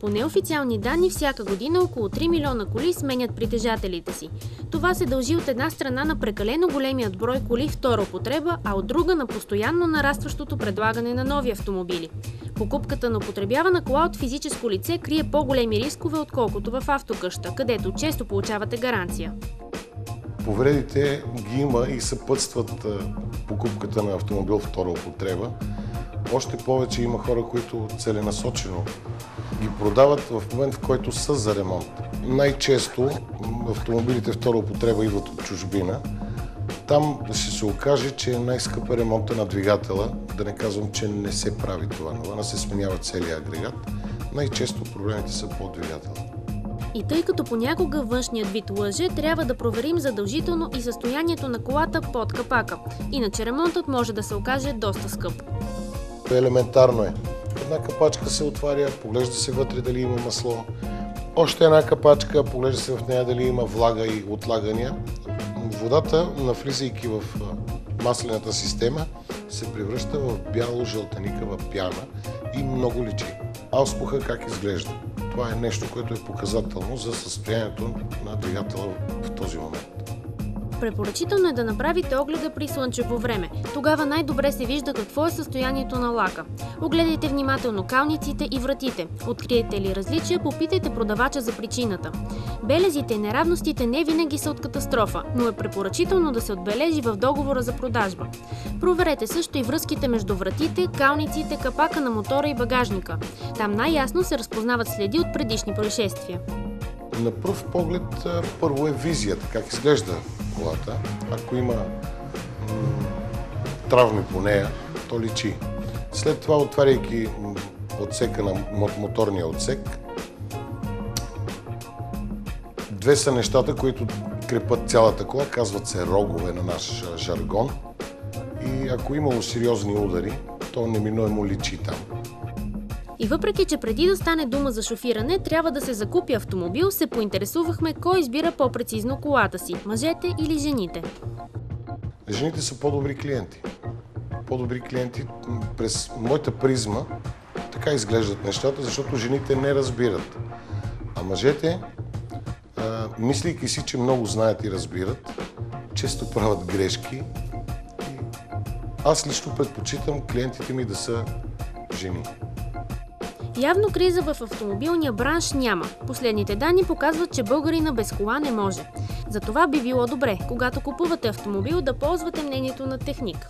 По неофициални данни, всяка година около 3 милиона коли сменят притежателите си. Това се дължи от една страна на прекалено големият брой коли втора употреба, а от друга на постоянно нарастващото предлагане на нови автомобили. Покупката на употребявана кола от физическо лице крие по-големи рискове, отколкото в автокъща, където често получавате гаранция. Повредите ги има и съпътстват покупката на автомобил втора употреба. Още повече има хора, които целенасочено ги продават в момент, в който са за ремонт. Най-често автомобилите втора употреба идват от чужбина. Там ще се окаже, че е най-скъп ремонта на двигателя. Да не казвам, че не се прави това. Навън се сменява целият агрегат. Най-често проблемите са по двигателя. И тъй като понякога външният вид лъже, трябва да проверим задължително и състоянието на колата под капака. Иначе ремонтът може да се окаже доста скъп. Елементарно е. Една капачка се отваря, поглежда се вътре дали има масло. Още една капачка, поглежда се в нея дали има влага и отлагания. Водата, навлизайки в маслената система, се превръща в бяло-жълтеникава пяна и много личи. Ауспуха как изглежда. Това е нещо, което е показателно за състоянието на двигателя в този момент. Препоръчително е да направите огледа при слънчево време. Тогава най-добре се вижда какво е състоянието на лака. Огледайте внимателно калниците и вратите. Откриете ли различия, попитайте продавача за причината. Белезите и неравностите не винаги са от катастрофа, но е препоръчително да се отбележи в договора за продажба. Проверете също и връзките между вратите, калниците, капака на мотора и багажника. Там най-ясно се разпознават следи от предишни происшествия. На пръв поглед първо е визията, как изглежда колата. Ако има травми по нея, то личи. След това, отваряйки отсека на моторния отсек, две са нещата, които крепат цялата кола, казват се рогове на наш жаргон. И ако имало сериозни удари, то неминуемо личи там. И въпреки, че преди да стане дума за шофиране, трябва да се закупи автомобил, се поинтересувахме кой избира по-прецизно колата си – мъжете или жените. Жените са по-добри клиенти. По-добри клиенти през моята призма така изглеждат нещата, защото жените не разбират. А мъжете, мислейки си, че много знаят и разбират, често правят грешки. И аз лично предпочитам клиентите ми да са жени. Явно криза в автомобилния бранш няма. Последните данни показват, че българина без кола не може. Затова би било добре, когато купувате автомобил, да ползвате мнението на техник.